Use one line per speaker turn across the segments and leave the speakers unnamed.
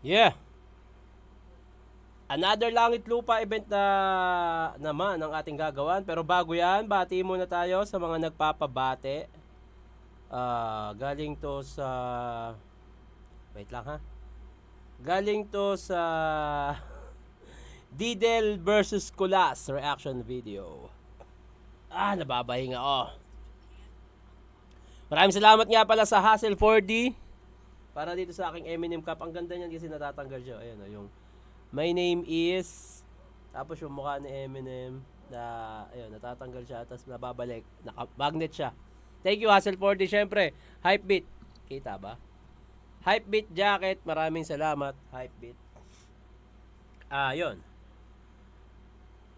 Yeah. Another Langit Lupa event na naman ang ating gagawan. Pero bago yan, bati muna tayo sa mga nagpapabate. Galing to sa... Wait lang ha. Galing to sa... Didel versus Kulas reaction video. Nababahinga Maraming salamat nga pala sa Hassel 4D para dito sa aking Eminem Cup. Ang ganda niyan kasi natatanggal siya. Ayan yung my name is, tapos yung mukha ni Eminem na ayun, natatanggal siya tapos nababalik. Naka-magnet siya. Thank you Hassel 4D. Syempre, Hypebeat. Kita ba? Hypebeat jacket. Maraming salamat Hypebeat. Yun.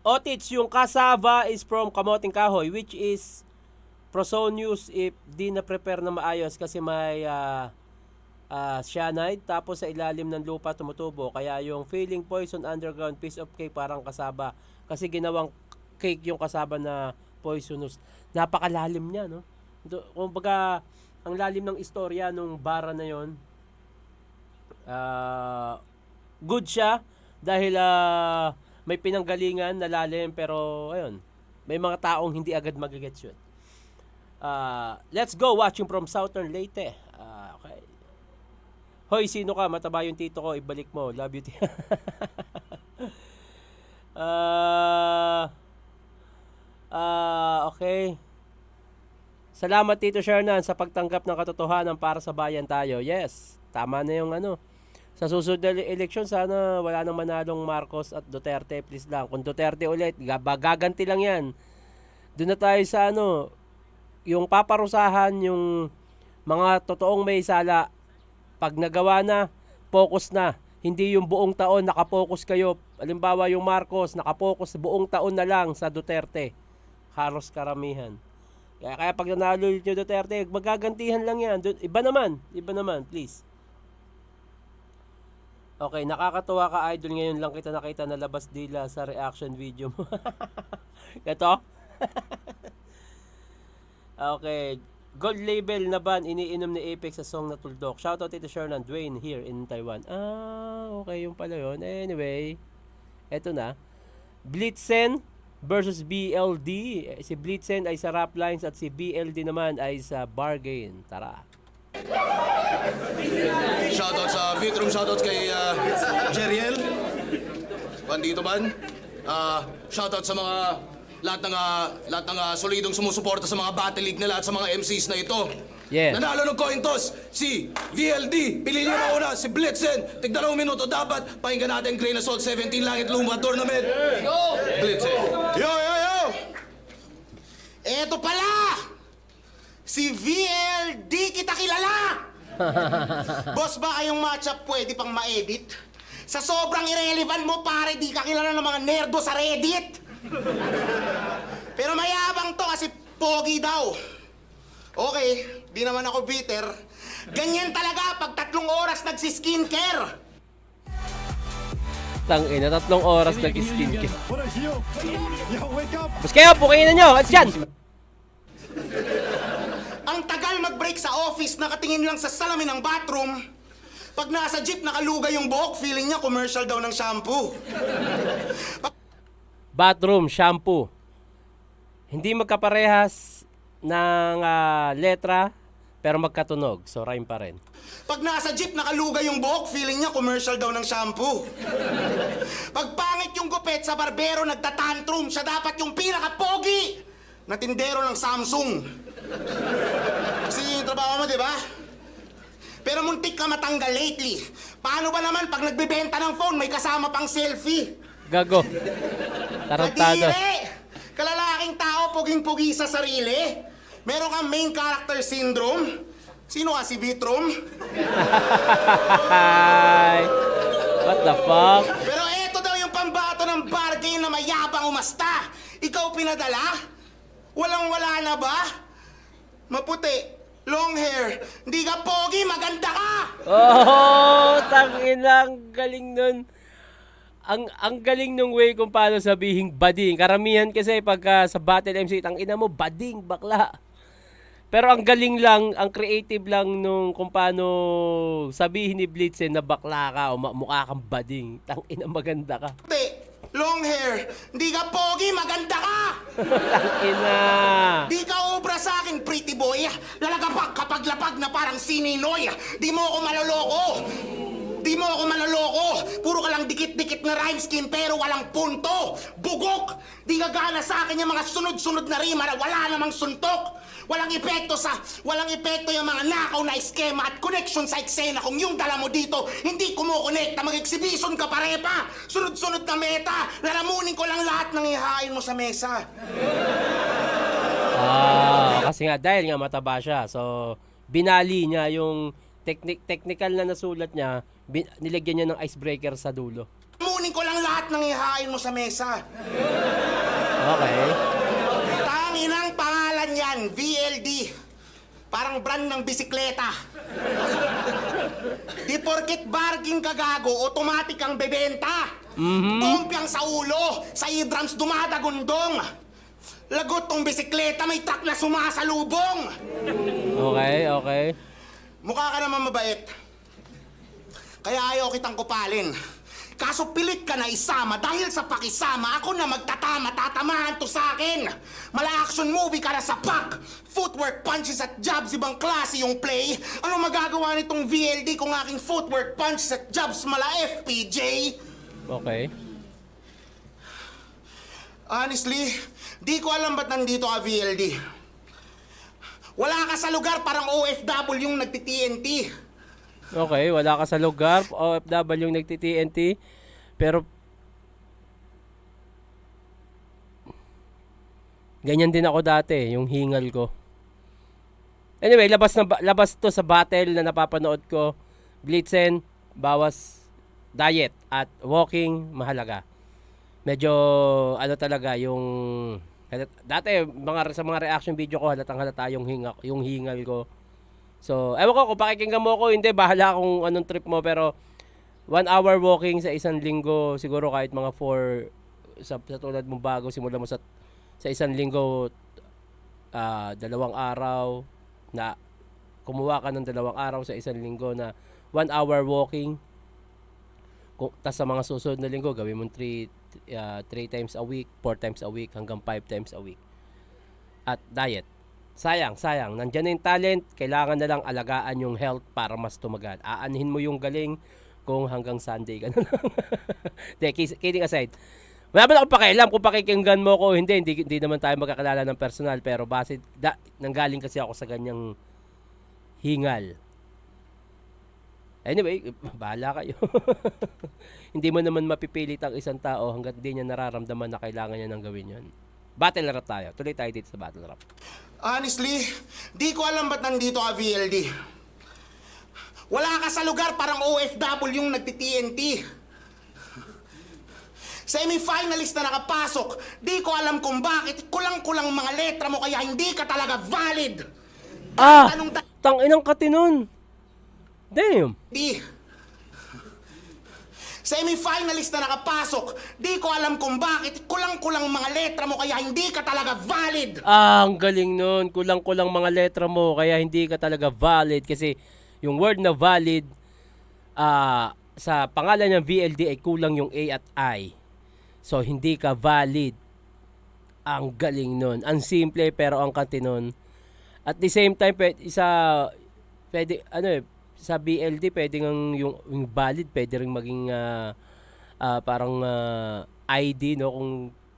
Otits, yung cassava is from Kamoting Kahoy, which is Prosonius if di na-prepare na maayos kasi may cyanide, tapos sa ilalim ng lupa tumutubo. Kaya yung feeling poison underground piece of cake parang kasaba. Kasi ginawang cake yung kasaba na poisonous. Napakalalim niya, no? Kumbaga, ang lalim ng istorya nung bara na yon. Good siya dahil may pinanggalingan na lalim, pero ayun, may mga taong hindi agad magigets yun. Let's go watching from Southern Leyte. Okay. Hoy, sino ka? Mataba yung tito ko, ibalik mo. Love you. Okay. Salamat Tito Shernan sa pagtanggap ng katotohanan para sa bayan tayo. Yes, tama na yung sa susunod na eleksyon, sana wala nang manalong Marcos at Duterte. Please lang. Kung Duterte ulit, gaganti lang yan. Doon na tayo sa yung paparusahan yung mga totoong may sala. Pag nagawa na, focus na. Hindi yung buong taon nakapokus kayo. Halimbawa yung Marcos, nakapokus buong taon na lang sa Duterte. Halos karamihan. Kaya pag nanalo yung Duterte, magagantihan lang yan. Iba naman, please. Okay, nakakatuwa ka idol, ngayon lang kita nakita na labas dila sa reaction video mo. Ito? Okay, gold label na ban iniinom ni Apex sa song na Tuldok. Shoutout Tito Shernan, Dwayne here in Taiwan. Okay, yung pala yun. Anyway, eto na. Blitzen versus BLD. Si Blitzen ay sa rap lines at si BLD naman ay sa bargain. Tara.
Shoutout sa Vitrum, shoutout kay Jeriel. Bandito man. Shoutout sa mga lahat ng solidong sumusuporta sa mga Battle League nila at sa mga MCs na ito.
Yeah.
Nanalo ng coin toss si VLD. Pili niyo mauna si Blitzen. Tig 2 minuto dapat. Pakinggan natin Grain Assault 17 Langit Lupa Tournament. Yo! Blitzen. Yo!
Eto pala! Si VLD kita kilala! Boss, ba kayong matchup pwede pang ma-edit? Sa sobrang irrelevant mo, pare, di ka kilala ng mga nerdo sa Reddit. Pero mayabang to kasi pogi daw. Okay, di naman ako bitter. Ganyan talaga pag 3 oras nagsi-skincare.
Tangina, 3 oras nag-skincare. Mas kayo, pukayin na nyo. At yan.
Ang tagal mag-break sa office, nakatingin lang sa salamin ng bathroom. Pag nasa jeep, nakalugay yung buhok, feeling niya commercial daw ng shampoo.
Bathroom, shampoo. Hindi magkaparehas ng letra, pero magkatunog. So, rhyme pa rin.
Pag nasa jeep, nakalugay yung buhok, feeling niya commercial daw ng shampoo. Pag pangit yung gupit sa barbero, nagtatantrum, siya dapat yung pinaka-pogi na tindero ng Samsung. Kasi yung trabaho mo, di ba? Pero muntik ka matanggal lately. Paano ba naman pag nagbebenta ng phone, may kasama pang selfie?
Gago. Tarantado.
Kadiri! Kalalaking tao, puging-pugi sa sarili. Meron kang main character syndrome. Sino ka, si Vitrum?
What the fuck?
Pero eto daw yung pambato ng bargain na mayabang umasta. Ikaw pinadala? Walang-wala na ba? Maputi, long hair, hindi ka pogi, maganda ka!
Tangina, ang galing nun. Ang galing nung way kung paano sabihin bading. Karamihan kasi pagka sa battle MC, tangina mo, bading, bakla. Pero ang galing lang, ang creative lang nung kung paano sabihin ni Blitzen na bakla ka o mukha kang bading. Tangina, maganda ka.
Long hair, di ka pogi, maganda ka!
Tangina.
Di ka obra sa akin, pretty boy. Lalagapak kapag lapag na parang sininoy. Di mo ako maloloko. Di mo ako maloloko. Puro ka lang dikit-dikit na rhyme scheme pero walang punto. Bugok. Di ka gana sa akin yung mga sunod-sunod na rima na wala namang suntok. Walang epekto yung mga nakaw na eskema at connection sa eksena kung yung dala mo dito hindi kumukonekta. Mag-exhibition ka parepa. Sunod-sunod na meta. Lalamunin ko lang lahat ng ihain mo sa mesa.
Kasi nga dahil nga mataba siya. So, binali niya yung technical na nasulat niya, nilagyan niya ng icebreaker sa dulo.
Lalamunin ko lang lahat ng ihain mo sa mesa.
Okay.
Tanginang pangalan yan, VLD. Parang brand ng bisikleta. Di porkit barking ka gago, automatic ang bebenta. Kumpyang sa ulo, sa e-drums dumadagundong. Lagot tong bisikleta, may truck na sumasalubong.
Okay.
Mukha ka naman mabait. Kaya ayaw kitang kupalin. Kaso pilit ka na isama dahil sa pakisama ako na magtatama, tatamahan to sa akin. Mala action movie ka na sa pack. Footwork punches at jabs, ibang klase yung play. Ano magagawa nitong VLD kung aking footwork punches at jabs mala FPJ?
Okay.
Honestly, di ko alam ba't nandito ka VLD. Wala ka sa lugar, parang OFW yung nagti-TNT.
Okay, wala ka sa lugar, OFW yung nagti-TNT. Pero ganyan din ako dati, yung hingal ko. Anyway, labas to sa battle na napapanood ko. Blitzen, bawas diet at walking, mahalaga. Medyo ano talaga yung dati sa mga reaction video ko halata yung hingal ko. So, ewan ko kung pakikinggan mo ko, hindi, bahala kung anong trip mo, pero 1 hour walking sa isang linggo, siguro kahit mga 4 sa tulad mong bago, simula mo sa isang linggo 2 araw na kumuha ka ng 2 araw sa isang linggo na 1 hour walking. Tapos sa mga susunod na linggo, gawin mo 3 times a week, 4 times a week, hanggang 5 times a week. At diet. Sayang. Nandiyan na yung talent, kailangan na lang alagaan yung health para mas tumagal. Aanhin mo yung galing kung hanggang Sunday ka na lang. Kidding aside. Wala ba akong pakialam kung pakikinggan mo ko, hindi naman tayo magkakilala ng personal, pero base, nanggaling kasi ako sa ganyang hingal. Anyway, bahala kayo. Hindi mo naman mapipilit ang isang tao hanggat di niya nararamdaman na kailangan niya nang gawin yun. Battle rap tayo. Tuloy tayo dito sa battle rap.
Honestly, di ko alam ba't nandito ka VLD. Wala ka sa lugar, parang OFW yung nagti-TNT. Semi-finalist na nakapasok, di ko alam kung bakit. Kulang-kulang mga letra mo kaya hindi ka talaga valid.
Tanginang katinon. Damn.
Semi-finalist na nakapasok, di ko alam kung bakit. Kulang-kulang mga letra mo kaya hindi ka talaga valid.
Ang galing nun. Kulang-kulang mga letra mo kaya hindi ka talaga valid. Kasi yung word na valid, sa pangalan ng VLD ay kulang yung A at I. So, hindi ka valid. Ang galing nun. Ang simple pero ang katinon. At the same time, sa BLD, pwede yung valid, pwede rin maging parang ID, no?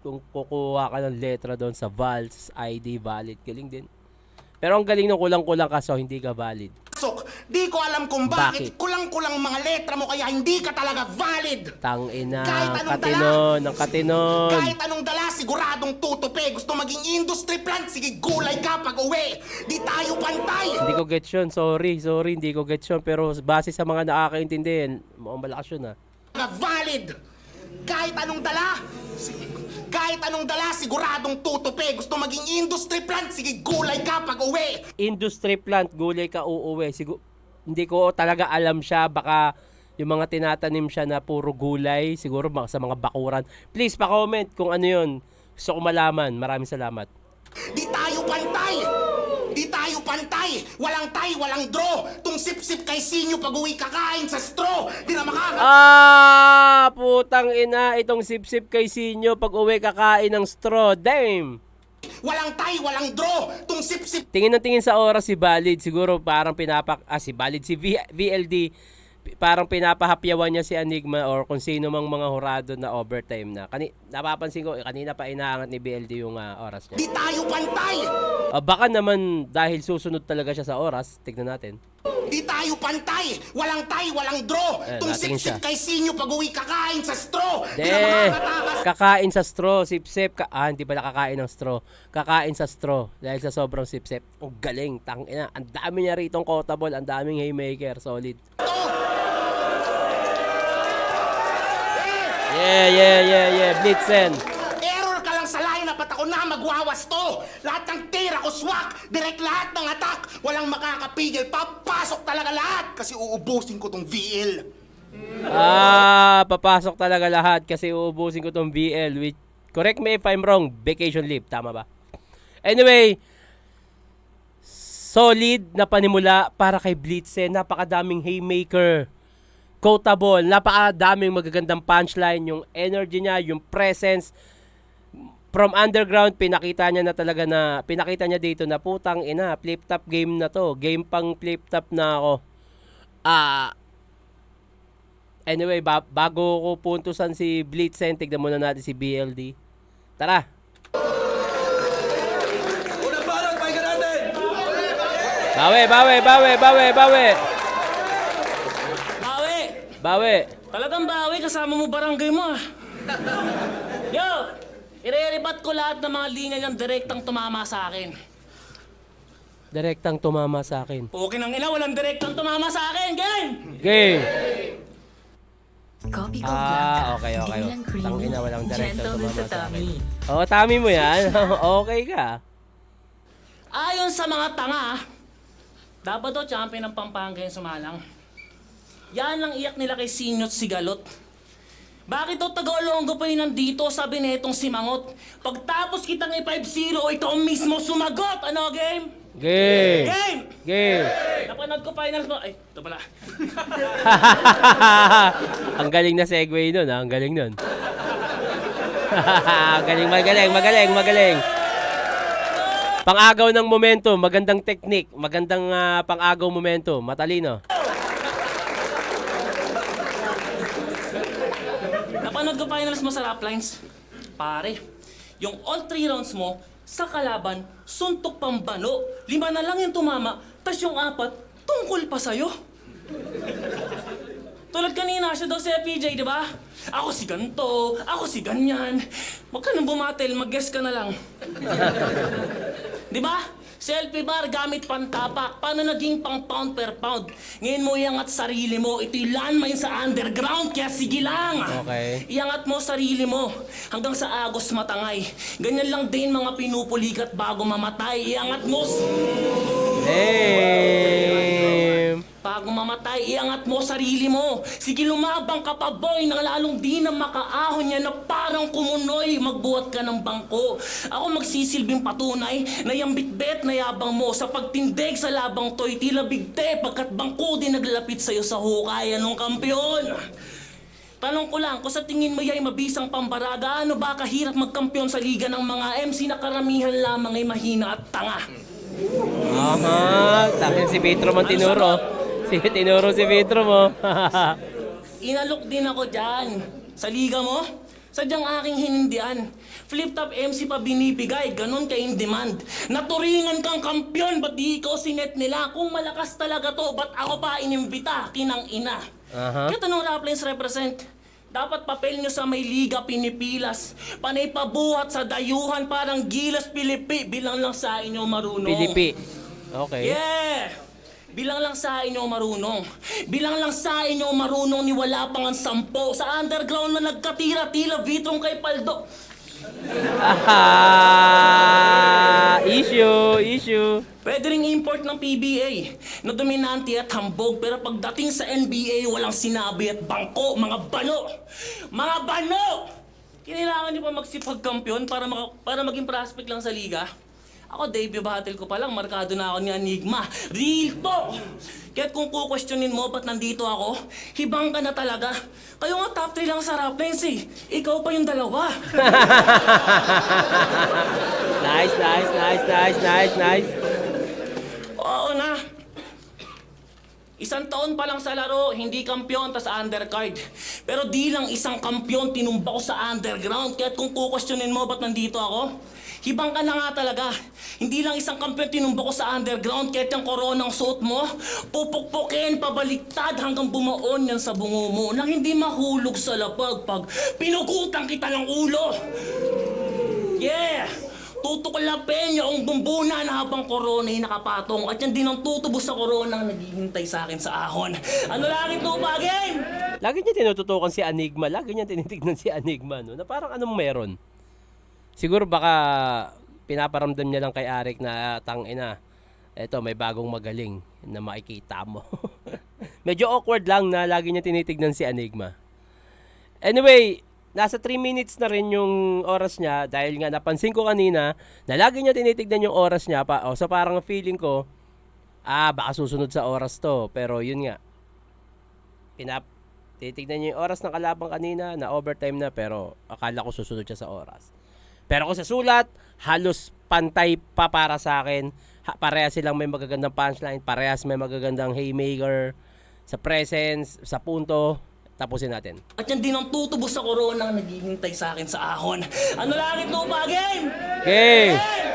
Kung kukuha ka ng letra doon sa vals, ID, valid, galing din. Pero ang galing nung kulang-kulang ka, so hindi ka valid.
Di ko alam kung bakit. Kulang-kulang mga letra mo kaya hindi ka talaga valid.
Tangina,
Kahit
katinon.
Kahit anong dala, siguradong tutupi. Gusto maging industry plant, sige gulay ka pag uwi. Di tayo pantay.
Hindi ko get yun, sorry, hindi ko get yun. Pero base sa mga nakakaintindi, mukhang malakas yun
Valid. Kahit anong dala, siguradong tutupi. Gusto maging industry plant, sige gulay ka pag uwi.
Industry plant, gulay ka uuwi. Hindi ko talaga alam siya, baka yung mga tinatanim siya na puro gulay, siguro sa mga bakuran. Please, pa-comment kung ano yun. Gusto ko malaman. Maraming salamat.
Di tayo pantay. Di tayo pantay! Walang tie, walang draw! Tung sip-sip kay Sinyo pag-uwi kakain sa straw! Di na
Putang ina, itong sip-sip kay Sinyo pag uwi kakain ng straw. Damn!
Walang tie, walang draw! Tung sip-sip
Tingin ng tingin sa oras si Valid. Siguro parang si Valid, si VLD. Parang pinapahapyawan niya si Enigma or kung sino mang mga hurado na overtime na. Napapansin ko, kanina pa inaangat ni BLD yung oras niya.
di tayo pantay!
Baka naman dahil susunod talaga siya sa oras. Tignan natin.
Di tayo pantay! Walang tie, walang draw! Tung
natingin siya.
sip-sip kay Sinyo pag-uwi kakain sa straw! Di na
De,
makakatakas!
kakain sa straw, sip-sip. Hindi pala kakain ng straw. Kakain sa straw dahil sa sobrang sip-sip. Ang galing, tangina. Ang dami niya ritong quotable, ang daming haymaker, solid. Yeah, Blitzen.
Error ka lang sa lineup at ako na magwawas to! Lahat ng tira ko swak! Direct lahat ng attack! Walang makakapigil! Papasok talaga lahat! Kasi uubusin ko tong VL!
Papasok talaga lahat kasi uubusin ko tong VL. Correct me if I'm wrong, vacation leave. Tama ba? Anyway, solid na panimula para kay Blitzen. Napakadaming haymaker. Quotable, napakadaming magagandang punchline, yung energy niya, yung presence from underground, pinakita niya dito na putang ina, flip top game na to, game pang flip top na ako. Anyway, bago ko puntusan si Blitzen, tignan muna natin si BLD. Tara.
Unang balot, pahinga natin!
Bawi. Bawi.
Talagang bawi, kasama mo barangay mo ah. Yo! Ireribat ko lahat ng mga linya niyang direktang tumama sa akin.
Direktang tumama sa akin.
Pukin ang ina, walang direktang tumama sa akin, game!
Game.
Kopi ko blanca.
Okay.
Hindi lang creamy.
Tangina, walang direktang
Gentle
tumama
sa
sa akin.
tummy.
Oo, tami mo yan. Okay ka.
Ayon sa mga tanga, dapat daw champion ng Pampanga yung sumalang. Yan ang iyak nila kay Sinyo at Sigalot. Bakit daw Tagalonggo pa yun nandito, sabi netong si Mangot. Pagtapos kitang i-5-0, ikaw mismo sumagot! Ano, game?
Game.
Game! Napanood ko finals mo. Ay, ito pala.
Ang galing na segue nun, Ang galing nun. Magaling. Pang-agaw ng momentum, magandang technique, magandang pang-agaw momentum, matalino.
Napanood ko finals mo sa rap lines. Pare, yung all 3 rounds mo, sa kalaban, suntok pang bano. 5 na lang yung tumama, tas yung 4, tungkol pa sa'yo. Tulad kanina siya daw si FPJ, di ba? Ako si ganto, ako si ganyan. Huwag ka nang bumatel, mag-guess ka na lang. Di ba? Selfie bar gamit pantapak. Paano naging pang pound per pound? Ngayon mo iangat sarili mo. Ito'y landmine sa underground, kaya sige lang.
Okay.
Iangat mo sarili mo hanggang sa agos matangay. Ganyan lang din mga pinupulikat bago mamatay. Iangat mo...
Damn.
Bago mamatay, iangat mo sarili mo. Sige, lumabang ka pa, boy, nang lalong di na makaahon yan na parang kumunoy. Magbuhat ka ng bangko. Ako magsisilbing patunay na yung bitbet na yabang mo sa pagtindig sa labang to'y tila bigte pagkat bangko din naglalapit sa'yo sa hukayan ng kampiyon. Tanong ko lang, kung sa tingin mo ya'y mabisang pambaraga, ano ba kahirap magkampiyon sa liga ng mga MC na karamihan lamang ay mahina at tanga?
Takin si Petro man tinuro. Tinuro si Petro mo.
Inalok din ako dyan. Sa liga mo, sadyang aking hinindian. Flip-top MC pa binibigay, ganun ka in demand. Naturingan kang kampyon, ba't di ikaw sinet nila? Kung malakas talaga to, ba't ako pa inimbita? Kinang ina. Kaya tanong Raplines represent, dapat papel nyo sa may liga pinipilas. Panay pabuhat sa dayuhan, parang gilas Pilipi. Bilang lang sa inyo marunong.
Pilipi. Okay.
Yeah! Bilang lang sa inyo marunong. Bilang lang sa inyo marunong ni wala pang ang 10. Sa underground na nagkatira, tila vitrong kay Paldo.
Issue.
Pwede ring import ng PBA na dominante at hambog, pero pagdating sa NBA, walang sinabi at bangko. Mga bano! Mga bano! Kailangan niyo pa magsipagkampiyon para maging prospect lang sa liga? Ako, debut battle ko pa lang, markado na ako ni Enigma. Real po! Kaya't kung kukwestiyonin mo ba't nandito ako, hibang ka na talaga. Kayo nga top 3 lang sa rap lines eh. Ikaw pa yung dalawa.
Nice.
Oo na. 1 taon pa lang sa laro, hindi kampiyon, tas undercard. Pero di lang isang kampiyon, tinumba ko sa underground. Kaya't kung kukwestiyonin mo ba't nandito ako, hibang ka na nga talaga. Hindi lang isang kampiyon tinumba ko sa underground, kahit yung koronang suot mo, pupukpukin, pabaliktad hanggang bumaon yan sa bungo mo nang hindi mahulog sa lapag pag pinugutan kita ng ulo. Yeah! Tutuklapin yung bumbunan habang korona'y nakapatong at yan din ang tutubos sa koronang naghihintay sa akin sa ahon. Ano lang ito, bagay?
Lagi niya tinututukan si Enigma. Lagi niya tinitignan si Enigma, no? Na parang anong meron? Siguro baka pinaparamdam niya lang kay Arik na tangina. Eto, may bagong magaling na makikita mo. Medyo awkward lang na lagi niya tinitignan si Enigma. Anyway, nasa 3 minutes na rin yung oras niya dahil nga napansin ko kanina na lagi niya tinitignan yung oras niya pa. So parang feeling ko, baka susunod sa oras to. Pero yun nga, titignan niya yung oras ng kalabang kanina na overtime na pero akala ko susunod siya sa oras. Pero kung sa sulat, halos pantay pa para sa akin. Parehas silang may magagandang punchline, parehas may magagandang haymaker sa presence, sa punto. Tapusin natin.
At yan din ang tutubos sa koronang naghihintay sa akin sa ahon. Ano lang ito, bagay?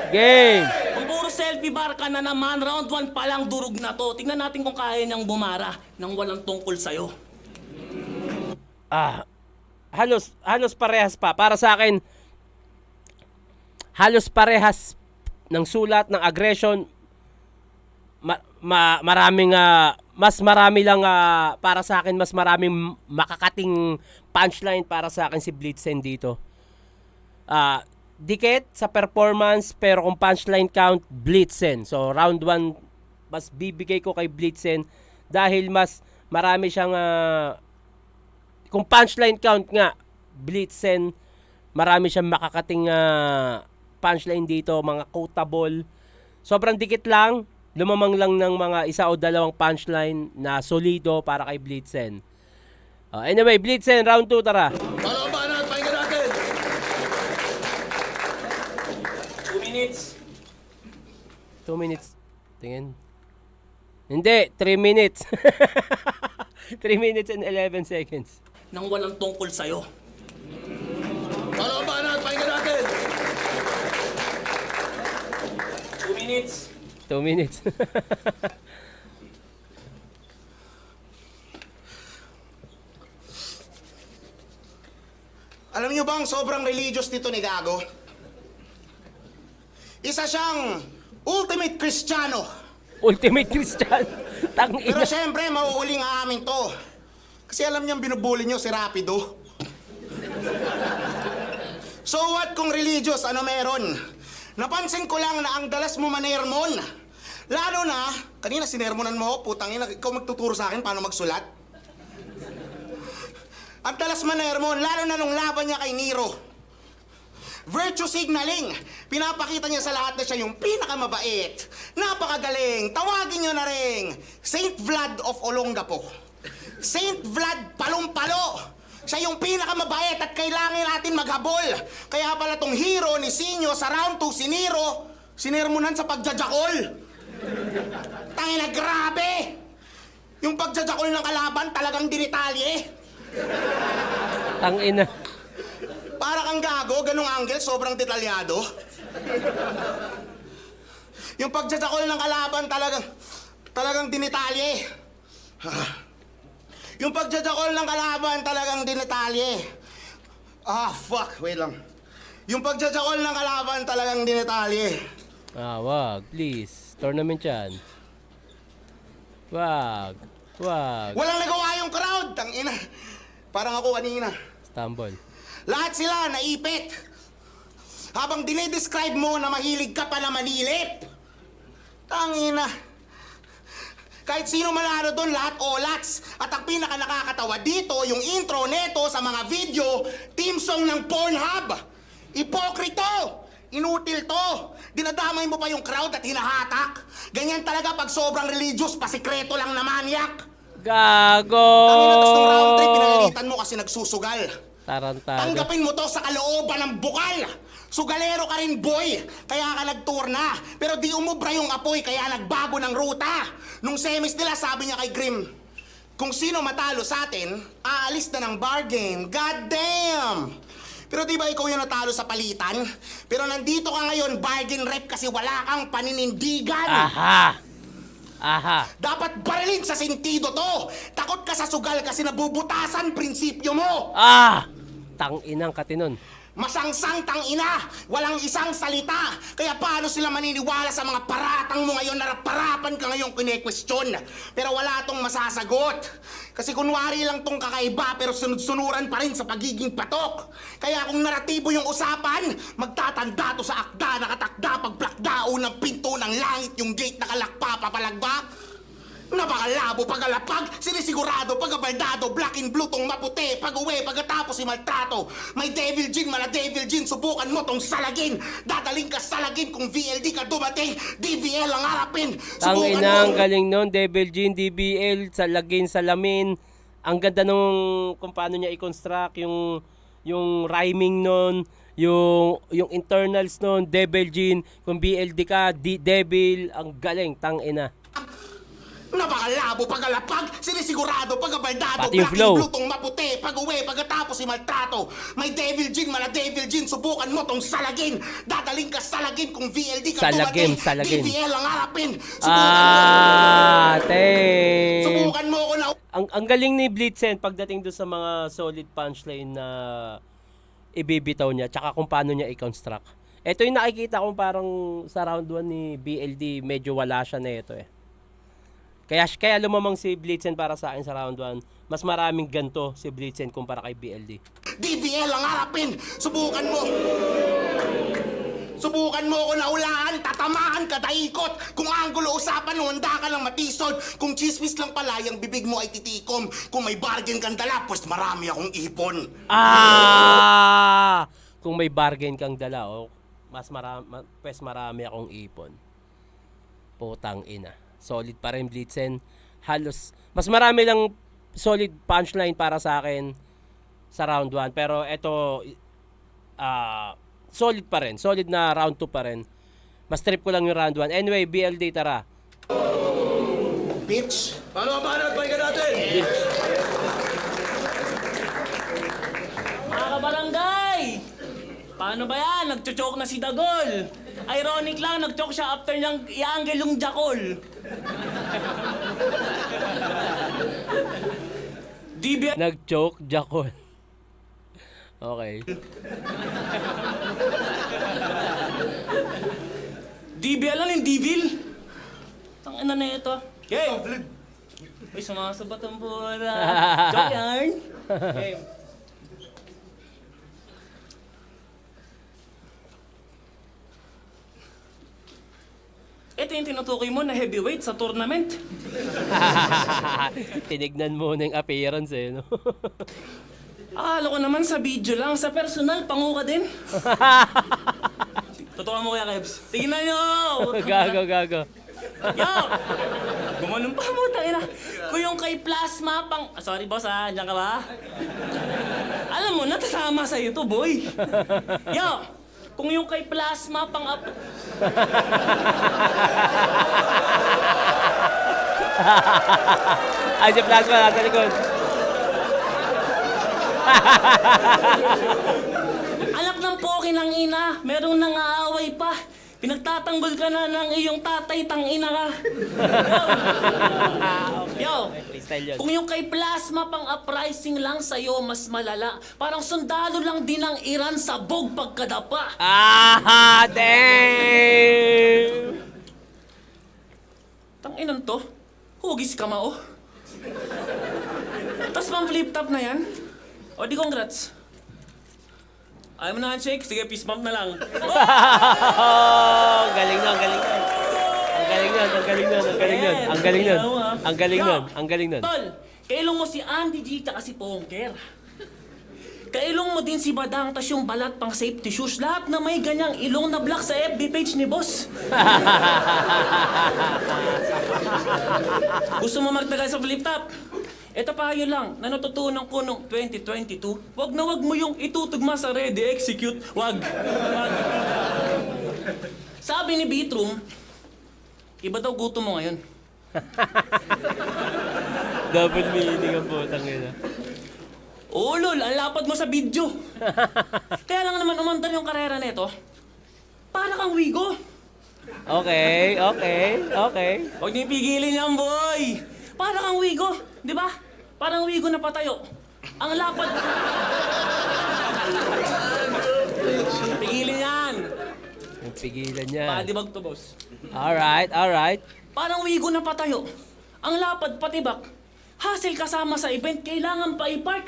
Game!
Kung puro selfie bar ka na naman, round 1 pa lang durog na to. Tingnan natin kung kaya niyang bumara nang walang tungkol sa'yo.
Halos parehas pa. Para sa akin, halos parehas ng sulat, ng aggression. Mas marami lang para sa akin, mas maraming makakating punchline para sa akin si Blitzen dito. Dikit sa performance pero kung punchline count, Blitzen. So round 1 mas bibigay ko kay Blitzen dahil mas marami siyang kung punchline count nga, Blitzen, marami siyang makakating punchline dito, mga quotable. Sobrang dikit lang. Lumamang lang ng mga 1 o 2 punchline na solido para kay Blitzen. Anyway, Blitzen, round 2, tara.
Kalaban at pakinggan natin.
2 minutes.
2 minutes. Tingin. Hindi, 3 minutes. 3 minutes and 11 seconds.
Nang walang tungkol sa'yo.
Kalaban at pakinggan natin.
2 minutes.
2 minutes.
Alam niyo bang sobrang religious nito ni Gago? Isa siyang ultimate Kristiyano.
Ultimate Christian.
Pero
Tangina.
syempre, mauuling amin to. Kasi alam niyang binubuli niyo si Rapido. So what kung religious, ano meron? Napansin ko lang na ang dalas mo manermon. Lalo na, kanina sinermonan mo, putang ina, ikaw magtuturo sa akin paano magsulat. Ang dalas manermon, lalo na nung laban niya kay Nero. Virtue signaling. Pinapakita niya sa lahat na siya yung pinakamabait. Napakagaling. Tawagin niyo na rin. Saint Vlad of Olongapo. Saint Vlad Palumpalo. Siya yung pinakamabait at kailangan natin maghabol. Kaya pala tong hero ni Sinyo sa round 2 si Nero, sinermonan sa pagjajakol. Tangina, grabe! Yung pagjajakol ng kalaban talagang dinitalye.
Tangina.
Para kang Gago, ganung angle, sobrang detalyado. Yung pagjajakol ng kalaban talagang dinitalye. Yung pagjajakol ng kalaban talagang dinitalye. Fuck, wait lang. Yung pagjajakol ng kalaban talagang dinitalye.
Wag, please. Tournament yan. Wag.
Walang nagawa yung crowd, tangina. Parang ako kanina.
Stumble.
Lahat sila naipit. Habang dinidescribe mo na mahilig ka pa na manilip. Tangina. Kahit sino manalo doon, lahat olats. At ang pinaka nakakatawa dito, yung intro neto sa mga video, team song ng Pornhub. Ipokrito! Inutil to! Dinadamay mo pa yung crowd at hinahatak. Ganyan talaga pag sobrang religious, pasikreto lang na manyak.
Gago!
Tapos nung round 3, pinagalitan mo kasi nagsusugal.
Tarantado.
Tanggapin mo to sa kalooban ng bukal. Sugalero ka rin, boy. Kaya ka nag-tour na. Pero di umubra yung apoy, kaya nagbago ng ruta. Nung semis nila, sabi niya kay Grim, kung sino matalo sa atin, aalis na ng bargain. God damn! Pero di ba ikaw yung natalo sa palitan? Pero nandito ka ngayon, bargain rep, kasi wala kang paninindigan.
Aha! Aha!
Dapat barilin sa sentido to. Takot ka sa sugal kasi nabubutasan prinsipyo mo.
Ah! Tang-inang katinon.
Masangsang tangina, walang isang salita. Kaya paano sila maniniwala sa mga paratang mo ngayon na parapan ka ngayong kine-question? Pero wala tong masasagot. Kasi kunwari lang tong kakaiba pero sunod-sunuran pa rin sa pagiging patok. Kaya kung naratibo yung usapan, magtatanda to sa akda, nakatakda, pagplakdao ng pinto ng langit, yung gate nakalakpa, papalagba. Napakalabo pagalapag, sinisigurado pagabaldado, black and blue tong maputi, pag-uwi, pagkatapos si maltrato. May devil gin, mala devil gin, subukan mo tong salagin. Dadaling ka salagin kung VLD ka dumating, DVL ang harapin.
Tang-inang galing nun, Devil Gin, DBL, salagin, salamin. Ang ganda nung kung paano niya i-construct yung rhyming nun, yung internals nun, Devil Gin, kung BLD ka, Devil, ang galing, tang-ina.
Napakalabo pagalapag, sinisigurado pagabaldado,
Pati yung
black
flow.
and blue tong maputi, pag-uwi, pagkatapos si maltrato. May devil gin, mala devil gin, subukan mo tong salagin. Dadaling ka salagin kung VLD ka
Salagin,
dumating,
salagin.
DVL ang harapin.
Teng!
Subukan mo ko na.
Ang galing ni Blitzen pagdating doon sa mga solid punchline na ibibitaw niya, tsaka kung paano niya i-construct. Ito yung nakikita kong parang sa round 1 ni BLD, medyo wala siya na ito eh. Kaya lumamang si Blitzen para sa akin sa round 1. Mas maraming ganto si Blitzen kumpara kay BLD.
DVL ang harapin. Subukan mo. Subukan mo ko na ulaan, tatamaan ka, daikot. Kung anggulo usapan, handa ka lang matisod. Kung chismis lang pala, yung bibig mo ay titikom. Kung may bargain kang dala, pues marami akong ipon.
Ah! Kung may bargain kang dala, oh, pues marami akong ipon. Putang ina. Solid pa rin Blitzen. Halos, mas marami lang solid punchline para sa akin sa round 1. Pero ito, solid pa rin. Solid na round 2 pa rin. Mas trip ko lang yung round 1. Anyway, BLD, tara.
Bitch.
Paano ang banat? Balikan natin!
Mga kabarangay! Paano ba yan? Nagchochoke na si Dagol. Ironic lang, nagchoke siya after niyang i-angle yung Jakol. DBL
Nag-choke, Jakol. Okay.
DBL lang yung Devil. Tangina na ito. Game! Uy, sumasabat ang bola. Joke yarn. Game. Ito yung tinutukoy mo na heavyweight sa tournament.
Tinignan mo na yung appearance eh, no?
Akala ko naman sa video lang, sa personal, pangu ka din. Totoo mo kaya, Kebs? Tingnan nyo!
Gago.
Yo! Gumanon pa mo, tangina. Kung yung kay Plasma pang... sorry boss diyan ka ba? Alam mo, natasama sa'yo to, boy. Yo! Kung yung kay Plasma pang...
Ay, si Plasma nasa likod.
Anak ng pokin ng ina, merong nang-aaway pa. Pinagtatanggol ka na ng iyong tatay, tang-ina ka. Yo!
Freestyle yun.
Kung yung kay Plasma pang uprising lang sa'yo, mas malala. Parang sundalo lang din ng Iran sa bog pagkadapa.
Ah, damn!
Tang-inan to, hugis ka mao. Tas pang flip top na yan. O di congrats. Ayaw mo na handshake? Sige, peace bump na lang.
Oh, galing nun.
Tol, kailong mo si Andy G tsaka si Pongker. Kailong mo din si Badang, tas yung balat pang safety shoes. Lahat na may ganyang ilong na black sa FB page ni boss. Gusto mo magtagal sa flip top? Ito pa yun lang, na natutunan ko noong 2022, wag na wag mo yung itutugma sa ready, execute. Wag. Sabi ni Bitrum, iba daw gutom mo ngayon.
Double meaning ang putang ina.
Oo, lol, ang lapad mo sa video. Kaya lang naman umandar yung karera nito. Para kang Wigo.
Okay.
Huwag niyo pigilin yan, boy. Para kang Wigo, di ba? Parang Wigo na patayo. Ang lapad. Pigilin yan.
Yung pigilan niya.
Padibag to, boss.
Alright.
Parang Wigo na patayo. Ang lapad patibak. Hassle kasama sa event, kailangan pa i-park.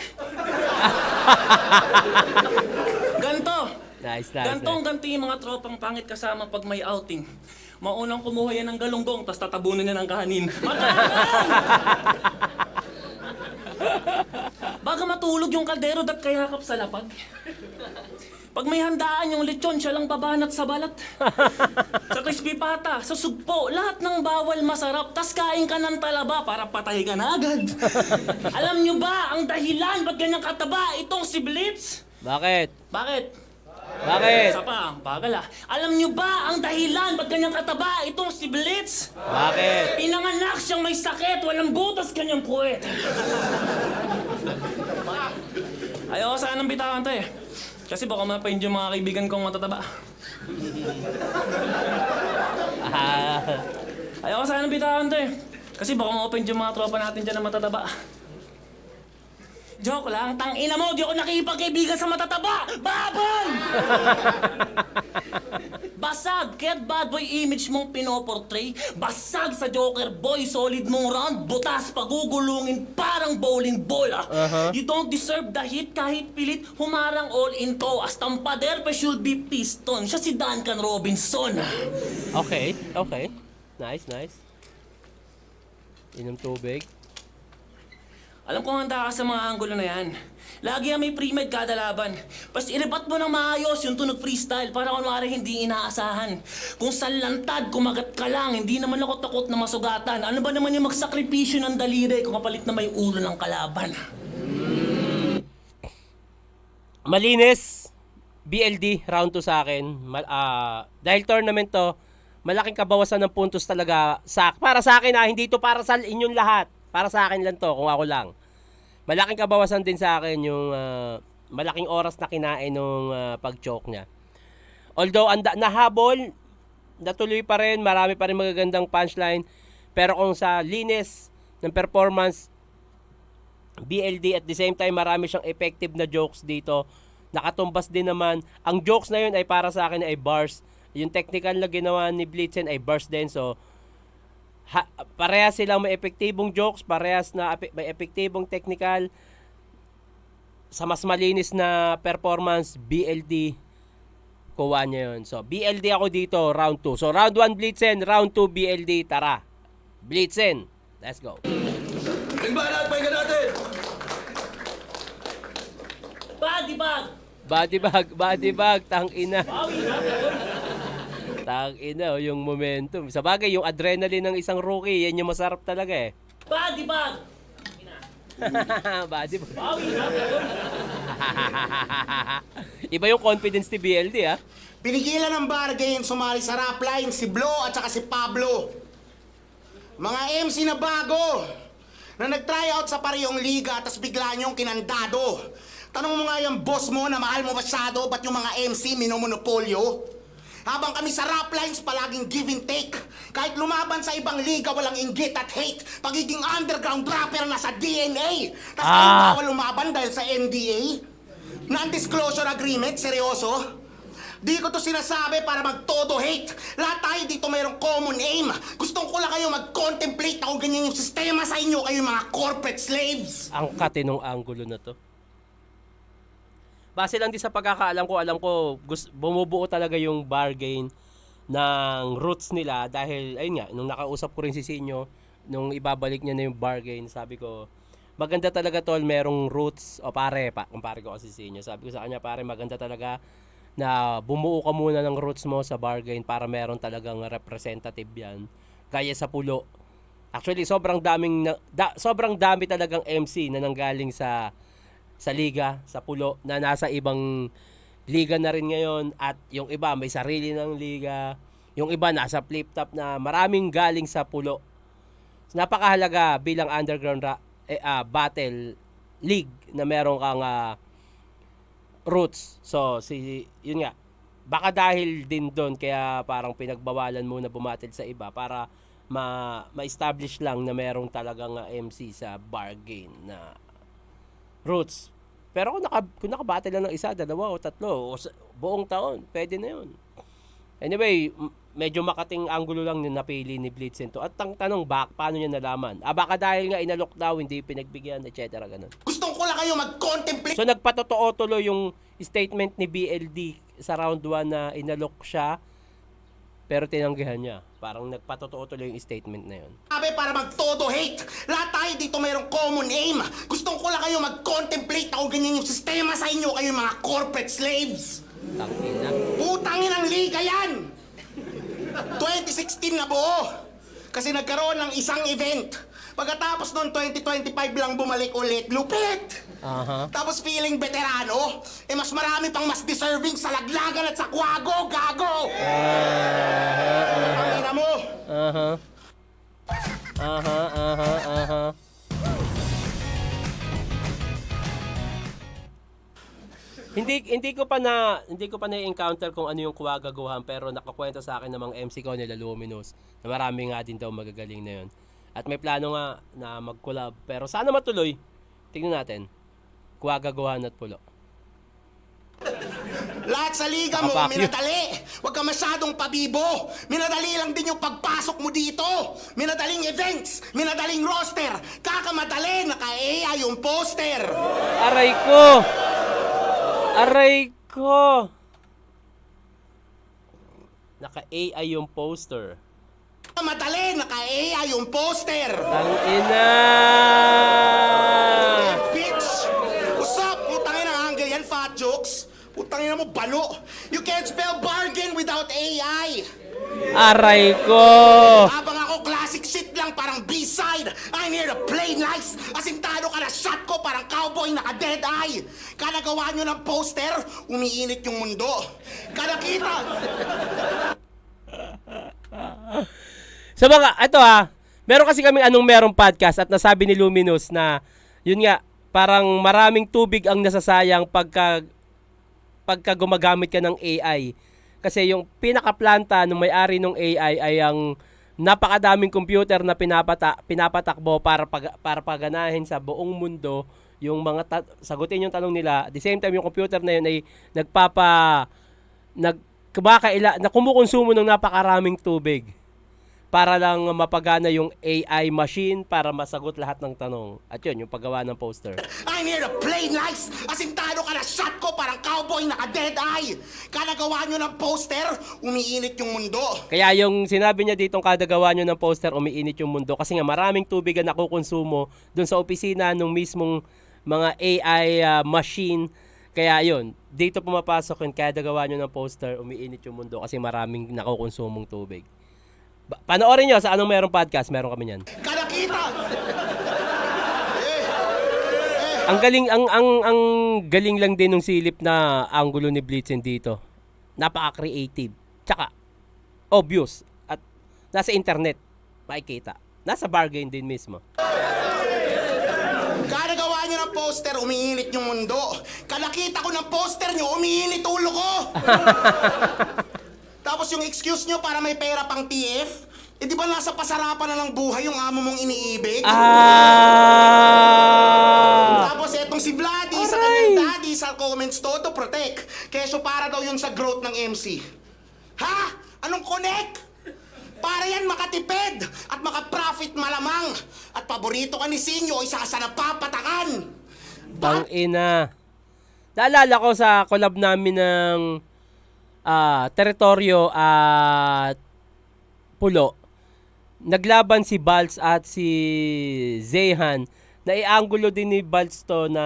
Ganto.
Nice.
Ganto yung mga tropang pangit kasama pag may outing. Maunang kumuha yan ng galunggong, tas tatabunan niya ng kahanin. Matagal! Baga matulog yung kaldero dat kayakap sa lapag. Pag may handaan yung lechon, siya lang babanat sa balat. Sa crispy pata, sa sugpo, lahat ng bawal masarap. Tas kain ka ng talaba para patay ka na agad. Alam nyo ba ang dahilan ba't ganyan kataba itong si Blitz?
Bakit?
Isa pa, bagal ah. Alam nyo ba ang dahilan ba't ganyan kataba itong si Blitz?
Bakit?
Pinanganak siyang may sakit, walang butas kanyang puwet. Ayoko sanang bitawan to eh. Kasi baka mapain yung mga kaibigan kong matataba. Ayoko sanang bitawan to eh. Kasi baka ma-open yung mga tropa natin dyan na matataba. Joke lang, tangina mo, di ako nakikipagkaibigan sa matataba! Babon! Basag, kaya't bad boy image mong pinoportray. Basag sa Joker boy, solid mong round. Butas, pagugulungin, parang bowling ball. You don't deserve the hit kahit pilit. Humarang all in to. As tampader pa should be piston. Siya si Duncan Robinson.
Okay. Nice. Inom tubig.
Alam ko handa ka sa mga anggulo na yan. Lagi ang may pre-med kada laban. Basta iribat mo ng maayos yung tunog freestyle para kunwari hindi inaasahan. Kung salantad, kumagat ka lang, hindi naman ako takot na masugatan. Ano ba naman yung magsakripisyo ng daliri kung kapalit na may ulo ng kalaban?
Malinis. BLD, round 2 sa akin. Dahil tournament to, malaking kabawasan ng puntos talaga para sa akin hindi to para sa inyong lahat. Para sa akin lang to, kung ako lang. Malaking kabawasan din sa akin yung malaking oras na kinain nung pag-choke niya. Although nahabol, natuloy pa rin, marami pa rin magagandang punchline. Pero kung sa linis ng performance, BLD at the same time marami siyang effective na jokes dito. Nakatumbas din naman. Ang jokes na yun ay para sa akin ay bars. Yung technical na ginawa ni Blitzen ay bars din. So, parehas silang may epektibong jokes, parehas na may epektibong technical. Sa mas malinis na performance, BLD kuha niya yun. So, BLD ako dito, round 2. So, round 1 Blitzen, round 2 BLD. Tara, Blitzen. Let's go.
Tingnan natin, pahinga natin!
Body bag!
Tangina. Tangina, yung momentum. Sa bagay, yung adrenaline ng isang rookie, yan yung masarap talaga eh.
Body bag!
Body bag. Iba yung confidence ni BLD ah.
Pinigilan ng bargain, sumali sa rap line si Blo at saka si Pablo. Mga MC na bago, na nag-tryout sa parehong liga, tas bigla niyong kinandado. Tanong mo nga yung boss mo na mahal mo masyado, ba't yung mga MC minomonopolyo? Habang kami sa rap lines, palaging give and take. Kahit lumaban sa ibang liga, walang inggit at hate. Pagiging underground rapper nasa DNA. Tapos kayo bawal lumaban dahil sa NDA? Non-disclosure agreement, seryoso? Di ko to sinasabi para mag-todo hate. Lahat tayo dito mayroong common aim. Gustong ko lang kayo mag-contemplate na kung ganyan yung sistema sa inyo, kayo mga corporate slaves.
Ang katinong angulo na to. Base lang din sa pagkakaalam ko, bumubuo talaga yung bargain ng roots nila dahil, ayun nga, nung nakausap ko rin si Sinyo, nung ibabalik niya na yung bargain, sabi ko, maganda talaga tol, merong roots. O pare, kumpare ko kasi sa inyo. Sabi ko sa kanya, pare, maganda talaga na bumuo ka muna ng roots mo sa bargain para meron talagang representative yan. Gaya sa pulo. Actually, sobrang dami talagang MC na nanggaling sa liga, sa pulo, na nasa ibang liga na rin ngayon, at yung iba may sarili ng liga, yung iba nasa flip top na, maraming galing sa pulo. Napakahalaga bilang underground battle league na meron kang roots. So, yun nga, baka dahil din doon kaya parang pinagbawalan muna bumatil sa iba para ma-establish lang na merong talagang MC sa bargain na roots. Pero kung nakabattle lang ng isa, dalawa o tatlo o buong taon, pwede na yun. Anyway, medyo makating angulo lang yung napili ni Blitzen to. At ang tanong, paano niya nalaman? Baka dahil nga inalok daw, hindi pinagbigyan, etc. Ganun.
Gustong ko lang kayo mag-contemplate.
So nagpatotoo tuloy yung statement ni BLD sa round 1 na inalok siya, pero tinanggihan niya. Parang nagpatotoo tuloy yung statement na yun.
Sabi para mag-todo hate. Lahat tayo dito mayroong common aim. Gustong ko lang kayo mag-contemplate na kung ganyan yung sistema sa inyo, kayo mga corporate slaves.
Tangina.
Putangin ang liga yan! 2016 na buo. Kasi nagkaroon ng isang event. Pagkatapos noon, 2025 lang bumalik ulit. Lupit!
Aha.
Tapos feeling veterano, mas marami pang mas deserving sa Laglagan at sa Quago, gago! Ang ina mo!
Aha. Aha. Hindi ko pa na-encounter kung ano yung kuwagaguhan, pero nakakwento sa akin ng mga MC ko nila Luminous na marami nga din daw magagaling na yun. At may plano nga na mag-collab, pero sana matuloy. Tingnan natin. Kuwagaguhan at pulo.
Lahat sa liga mo,
Nakapack you.
minadali. Huwag ka masyadong pabibo. Minadali lang din yung pagpasok mo dito. Minadaling events, minadaling roster. Kakamadali, naka-AI yung poster.
Aray ko! Naka-AI yung poster.
Kakamadali, naka-AI yung poster.
Tangina!
Bitch! What's up? Putangin ang angle yan, fat jokes. Putangin mo, balo. You can't spell bargain without AI.
Aray ko!
Habang ako classic shit lang, parang B-side. I'm here to play nice. Asintado ka na shot ko, parang cowboy naka-dead eye. Kada gawa nyo ng poster, umiinit yung mundo. Kada kita...
So mga, ito meron kasi kaming merong podcast at nasabi ni Luminous na, yun nga, parang maraming tubig ang nasasayang pagka gumagamit ka ng AI. Kasi yung pinaka-planta ng may-ari ng AI ay ang napakadaming computer na pinapatakbo para paganahin sa buong mundo yung mga sagutin yung tanong nila. At the same time, yung computer na yun ay kumukonsumo ng napakaraming tubig para lang mapagana yung AI machine para masagot lahat ng tanong. At yun, yung paggawa ng poster.
I'm here to play nice. Asintado ka na shot ko, parang cowboy naka-dead eye. Kada gawa nyo ng poster, umiinit yung mundo.
Kaya yung sinabi niya ditong kada gawa nyo ng poster, umiinit yung mundo. Kasi nga maraming tubig ang nakukonsumo dun sa opisina ng mismong mga AI machine. Kaya yun, dito pumapasok yung kada gawa nyo ng poster, umiinit yung mundo kasi maraming nakukonsumong tubig. Panoorin nyo sa anong merong podcast, meron kami niyan.
Kada kita!
Ang galing lang din ng silip na angulo ni Blitzen dito. Napaka-creative. Tsaka obvious at nasa internet makikita. Nasa bargain din mismo.
Kada gawa nyo ng poster, umiinit yung mundo. Kada kita ko ng poster nyo, umiinit ulo ko. Tapos yung excuse nyo para may pera pang TF, di ba nasa pasarapan na ng buhay yung amo mong iniibig? Tapos etong si Vladdy sa kanyang daddy sa comments todo protect. Keso para daw yun sa growth ng MC. Ha? Anong connect? Para yan makatipid at makaprofit malamang. At paborito ka ni Sinyo, isa sa napapatakan.
Bang ina. Naalala ko sa collab namin ng Teritoryo at Pulo. Naglaban si Balz at si Zehan naianggulo din ni Balz to na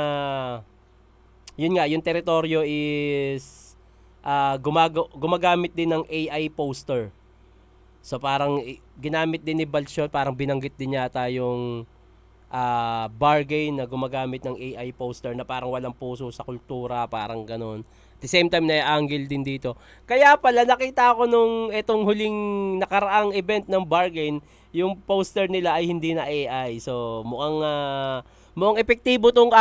yun nga, yung teritoryo is gumagamit din ng AI poster. So parang ginamit din ni Balz yun, parang binanggit din yata yung bargain na gumagamit ng AI poster na parang walang puso sa kultura, parang ganun. At the same time, na-angle din dito. Kaya pala, nakita ko nung etong huling nakaraang event ng bargain, yung poster nila ay hindi na AI. So, mukhang epektibo tong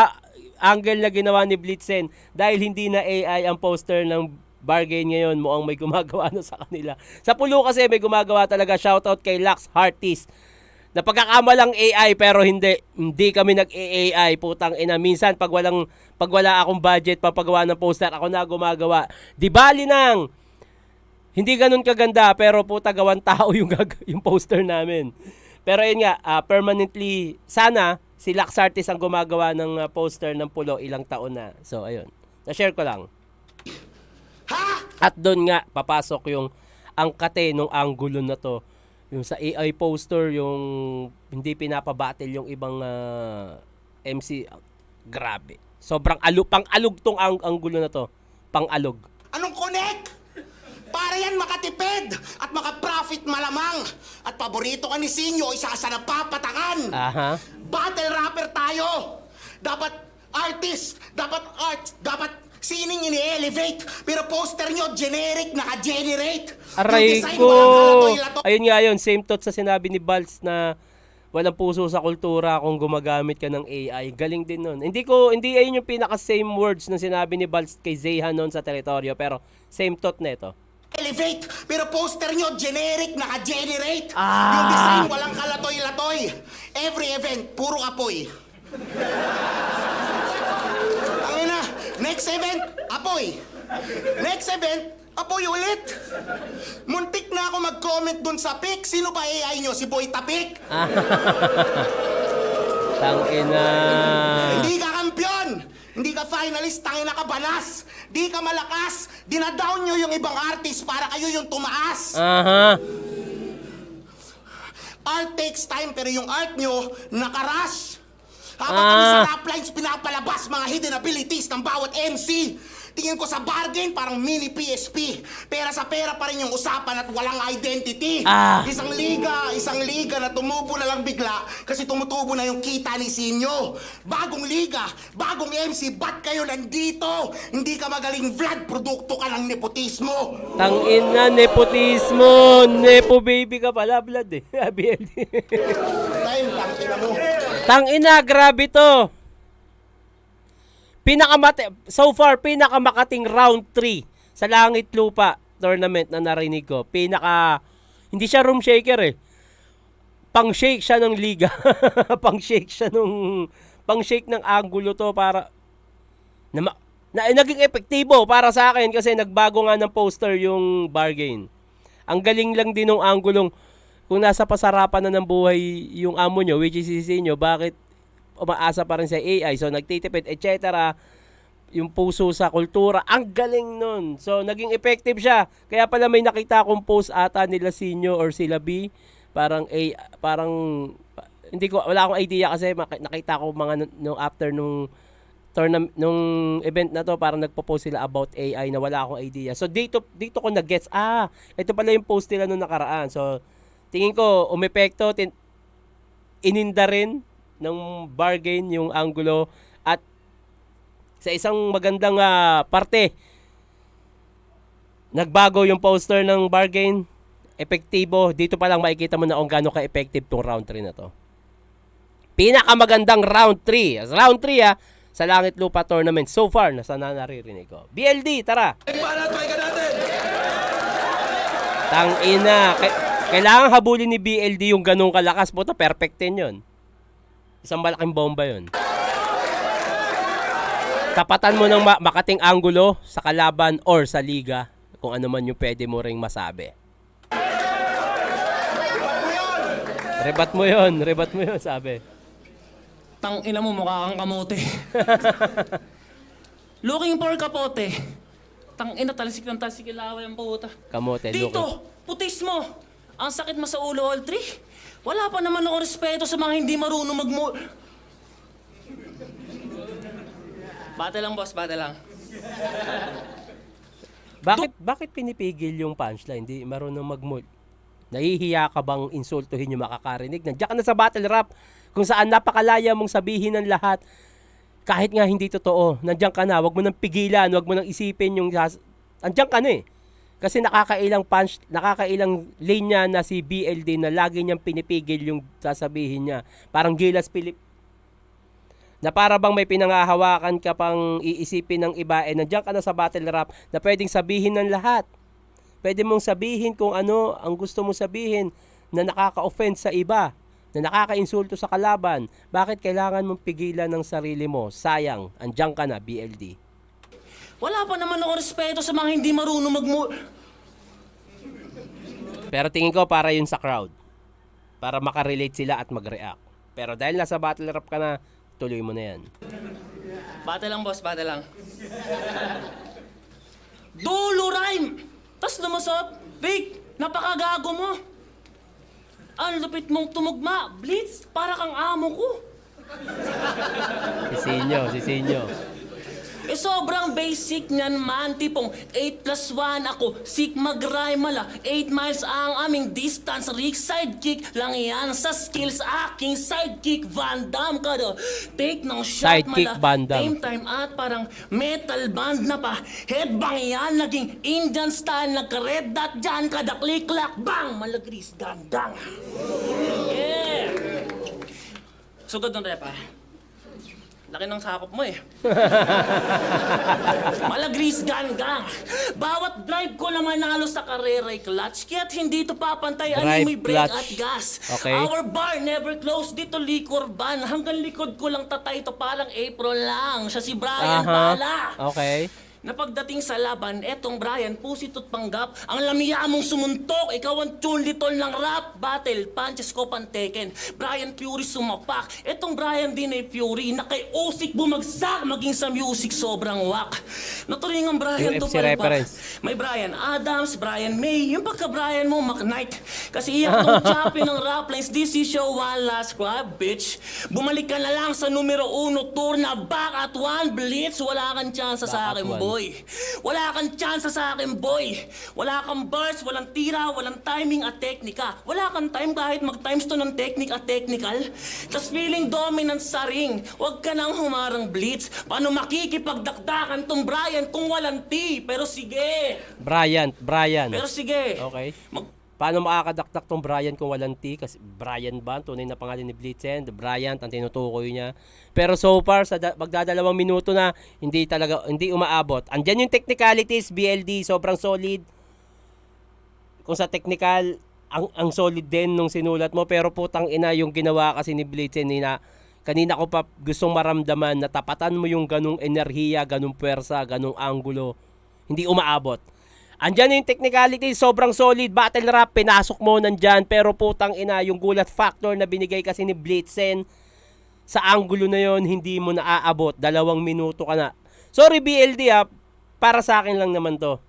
angle na ginawa ni Blitzen dahil hindi na AI ang poster ng bargain ngayon. Mukhang may gumagawa na sa kanila. Sa Pulo kasi may gumagawa talaga. Shoutout kay Lax Hearties. Napagkakamalang AI pero hindi kami nag-AI, putang ina. Minsan pag wala akong budget papagawa ng poster, ako na gumagawa. Di bali nang hindi ganun kaganda pero puta gawan tao yung poster namin. Pero yun nga, permanently sana si Lax Artist ang gumagawa ng poster ng Pulo ilang taon na. So ayun, na-share ko lang. At doon nga papasok yung angkate nung angulo na to. Yung sa AI poster, yung hindi pinapabattle yung ibang MC, grabe. Sobrang pang-alog tong anggulo na to. Pang-alog.
Anong connect? Para yan makatipid at makaprofit malamang. At paborito ka ni Sinyo, isa ka sa napapatakan.
Aha.
Battle rapper tayo. Dapat artist, dapat art, dapat sining ini-elevate. Pero poster nyo, generic, naka-generate.
Aray
Yung design,
ko!
walang kalatoy-latoy.
Ayun nga yun, same thought sa sinabi ni Balz na walang puso sa kultura kung gumagamit ka ng AI. Galing din nun. Hindi ayun yung pinaka-same words na sinabi ni Balz kay Zeha nun sa teritoryo, pero same thought na ito.
Elevate, pero poster nyo, generic, naka-generate. Yung design, walang kalatoy-latoy. Every event, puro apoy. Angina, next event, apoy. Next event, apoy ulit. Muntik na ako mag-comment dun sa pic. Sino ba AI nyo? Si Boy Tapik?
Tangina.
Hindi ka kampiyon! Hindi ka finalist, tangina ka banas! Di ka malakas! Dinadown nyo yung ibang artist para kayo yung tumaas!
Aha.
Art takes time pero yung art nyo, nakarush! Habang kami sa rap lines pinapalabas mga hidden abilities ng bawat MC. Tingin ko sa bargain parang mini PSP. Pera sa pera pa rin yung usapan at walang identity. Isang liga na tumubo na lang bigla kasi tumutubo na yung kita ni Sinyo. Bagong liga, bagong MC, ba't kayo nandito? Hindi ka magaling vlog, produkto ka ng nepotismo.
Tangina, nepotismo. Nepo baby ka pala, blood eh. BLD.
Time, tangina mo.
Tangina, grabe to. So far, pinakamakating round 3 sa Langit Lupa tournament na narinig ko. Hindi siya room shaker eh. Pang-shake siya ng liga. Pang-shake ng angulo to para naging epektibo para sa akin kasi nagbago nga ng poster yung bargain. Ang galing lang din ng angulong kung nasa pasarapan na ng buhay yung amo nyo, which is si nyo, bakit umaasa pa rin sa AI, so nagtitipid, etc. Yung puso sa kultura, ang galing nun. So, naging effective siya. Kaya pala may nakita akong post ata nila Sinyo or sila B, wala akong idea kasi nakita ko mga after nung event na to, parang nagpo-post sila about AI na wala akong idea. So, dito ko na-gets, ito pala yung post nila nung nakaraan. So, tingin ko, umepekto, ininda rin ng bargain yung angulo at sa isang magandang parte nagbago yung poster ng bargain, epektibo. Dito pa lang makikita mo na kung gaano ka-effective tong round 3 na to. Pinakamagandang round 3 sa Langit Lupa tournament so far na sana naririnig ko. BLD, tara! Tangina, kailangan habulin ni BLD yung ganong kalakas. Puta, perfect 10 yun. Isang malaking bomba yun. Tapatan mo ng makating anggulo sa kalaban or sa liga kung ano man yung pwede mo ring masabi. Rebat mo yun, sabi.
Tangina mo, mukha kang kamote. Looking for kapote. Tangina, talsik ng talsik ilawa yung puta.
Kamote,
Dito, putis mo. Ang sakit mo sa ulo, all three. Wala pa naman ako respeto sa mga hindi marunong Bata lang, boss. Bata lang.
Bakit pinipigil yung punchline? Hindi marunong mag-mood. Nahihiya ka bang insultuhin yung makakarinig? Nandiyan ka na sa battle rap kung saan napakalaya mong sabihin ng lahat kahit nga hindi totoo. Nandiyan ka na, wag mo nang pigilan, wag mo nang isipin yung andiyan ka na eh. Kasi nakakailang linya na si BLD na lagi niyang pinipigil yung sasabihin niya. Parang Gilas Pilip na para bang may pinangahawakan ka pang iisipin ng iba, nandiyan ka na sa battle rap na pwedeng sabihin ng lahat. Pwede mong sabihin kung ano ang gusto mong sabihin na nakaka-offend sa iba, na nakaka-insulto sa kalaban. Bakit kailangan mong pigilan ng sarili mo? Sayang, andiyan ka na, BLD.
Wala pa naman ako respeto sa mga hindi marunong
Pero tingin ko para yun sa crowd. Para makarelate sila at mag-react. Pero dahil nasa battle rap ka na, tuloy mo na yan.
Bata lang, boss. Bata lang. Dulo rhyme! Tas lumusot. Fake! Napakagago mo! Ang lupit mong tumugma. Blitz! Para kang amo ko.
Si Sinyo.
Sobrang basic niyan man. Tipong 8 plus 1 ako. Sigma Grimala. 8 miles ang aming distance. Rick sidekick lang yan. Sa skills aking sidekick Van Damme ka do. Take ng shot
Sidekick
mala.
Van Damme.
Same time at parang metal band na pa. Headbang yan. Naging Indian style. Nagka-red dot dyan. Kada click-clack. Bang! Malagris. Gandang. Yeah! Sugod ng rep ah. Laki ng sakop mo eh. Malagris gang. Bawat drive ko na manalo sa kareray clutch. Kaya't hindi ito papantay. Ano may brake
clutch.
at gas.
Okay.
Our bar never closed. Dito liquor ban. Hanggang likod ko lang tatay. Ito parang April lang. Siya si Brian Bala.
Okay.
Na pagdating sa laban, etong Brian, pusit at panggap, ang lamia mong sumuntok, ikaw ang tune-litol ng rap battle, punches ko panteken. Brian Fury sumapak, etong Brian din ay Fury, na kay Osik bumagsak, maging sa music sobrang wak. Naturing ang Brian to
UFC reference.
May Brian Adams, Brian May, yung pagka-Brian mo, McKnight. Kasi iyak tong champion ng rap lines, this is show one last grab, bitch. Bumalik ka na lang sa numero 1 tour na back at 1 blitz, wala kang chance sa akin, boy. Wala kang chance sa akin, boy. Wala kang burst, walang tira, walang timing at teknika. Wala kang time kahit mag-times to ng technique at technical. Tas feeling dominant sa ring. Huwag ka nang humarang blitz. Paano makikipagdakdakan tong Brian kung walang T? Pero sige.
Brian.
Pero sige.
Okay. Paano makakadakdak tong Brian kung walang T? Kasi Brian ba? Tunay na pangalan ni Blitzen. The Brian, ang tinutukoy niya. Pero so far, sa magdadalawang minuto na, hindi umaabot. Andyan yung technicalities, BLD, sobrang solid. Kung sa technical, ang solid din nung sinulat mo. Pero putang ina, yung ginawa kasi ni Blitzen, kanina ko pa gustong maramdaman na tapatan mo yung ganung enerhiya, ganung puwersa, ganung angulo. Hindi umaabot. Andyan yung technicality, sobrang solid, battle rap, pinasok mo nandyan, pero putang ina, yung gulat factor na binigay kasi ni Blitzen, sa angulo na yon hindi mo naaabot, 2 minuto ka na. Sorry BLD para sa akin lang naman to.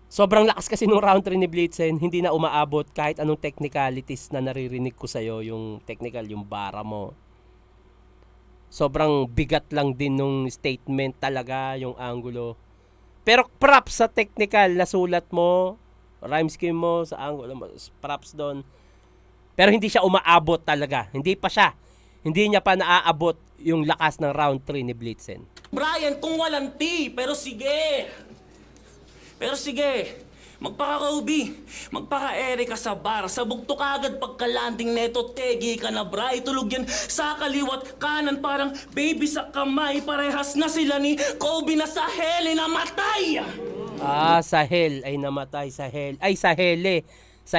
Sobrang lakas kasi nung round 3 ni Blitzen, hindi na umaabot kahit anong technicalities na naririnig ko sa'yo, yung technical, yung bara mo. Sobrang bigat lang din nung statement talaga, yung angulo. Pero props sa technical na sulat mo, rhyme scheme mo, sa angulo, props doon. Pero hindi siya umaabot talaga. Hindi niya pa naaabot yung lakas ng round 3 ni Blitzen.
Brian, kung walang T, pero sige. Magpaka-Kobe, magpaka-Eric ka sa bar, sabog to kagad pagka-landing neto, tegi ka na bra, itulog yan sa kaliwat kanan, parang baby sa kamay, parehas na sila ni Kobe na sa heli namatay!
Sahel ay namatay, sa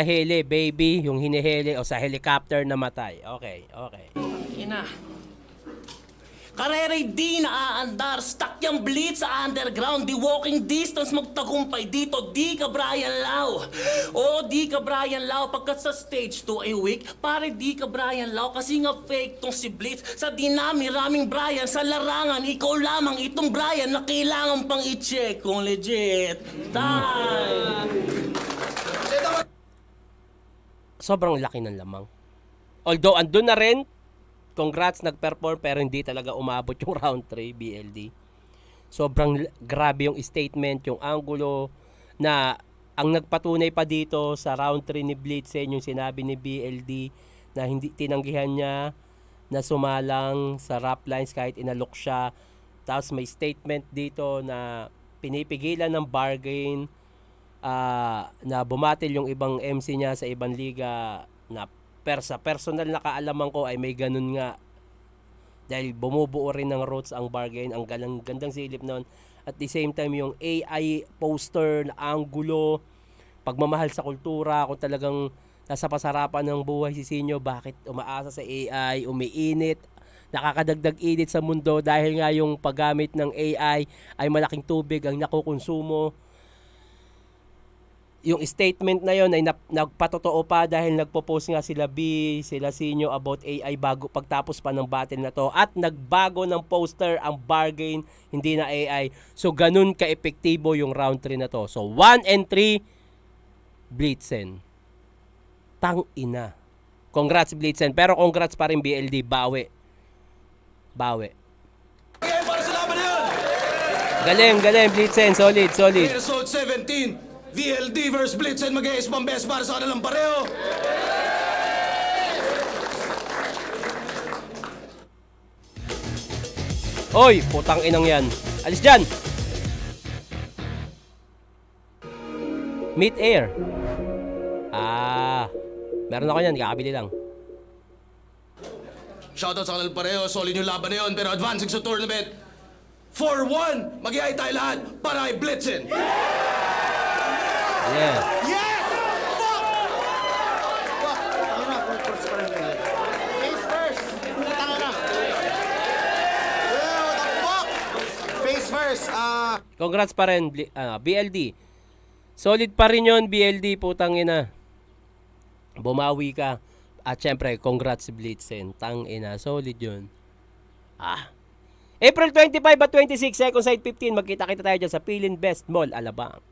hele, baby, yung hinihele, o sa helicopter namatay. Okay.
Ina. Kareray di naaandar, stuck yung blitz sa underground, di walking distance magtagumpay dito, di ka Brian Lau. Oo, di ka Brian Lau, pagkat sa stage 2 ay weak, pare di ka Brian Lau, kasi nga fake tong si Blitz. Sa dinami-raming Brian, sa larangan, ikaw lamang itong Brian na kailangan pang i-check kung legit. Time!
Sobrang laki ng lamang. Although andun na rin congrats, nag-perform pero hindi talaga umabot yung round 3 BLD. Sobrang grabe yung statement, yung angulo na ang nagpatunay pa dito sa round 3 ni Blitzen, yung sinabi ni BLD na hindi tinanggihan niya na sumalang sa rap lines kahit inalok siya. Tapos may statement dito na pinipigilan ng bargain, na bumatil yung ibang MC niya sa ibang liga, na sa personal na kaalaman ko ay may ganun nga. Dahil bumubuo rin ng roots ang bargain, ang gandang silip nun. At the same time, yung AI poster na angulo, pagmamahal sa kultura, kung talagang nasa pasarapan ng buhay si Sinyo, bakit umaasa sa AI, umiinit, nakakadagdag init sa mundo dahil nga yung paggamit ng AI ay malaking tubig ang nakukonsumo. Yung statement na yon ay nagpatotoo pa dahil nagpo-post nga sila B, sila Sinyo about AI bago pagtapos pa ng battle na to, at nagbago ng poster ang bargain, hindi na AI. So ganun ka-epektibo yung round 3 na to. So 1 and 3 Blitzen. Tang ina. Congrats Blitzen, pero congrats pa rin BLD, bawi.
Okay, para sa laban na yun!
Galing Blitzen, solid.
Episode 17, VLD vs. Blitzen, mag-i-ace best para sa kanilang pareho.
Oy, putang inang yan. Alis dyan! Mid-air. Meron ako yan, kakabili lang.
Shoutout sa kanilang pareho, solid yung laban na yun, pero advancing sa tournament. 4-1, mag-i-ay tayo lahat para kay Blitzen.
Yeah.
Yes! Fuck! Fuck! Ano na, conference pa rin yun. Face first! Tanga na! What the fuck? Face first!
Congrats pa rin, BLD. Solid pa rin yun, BLD, putang ina. Bumawi ka. At syempre, congrats Blitzen. Tang ina, solid yun. April 25 at 26, second side 15. Magkita-kita tayo dyan sa Philin Best Mall, Alabang.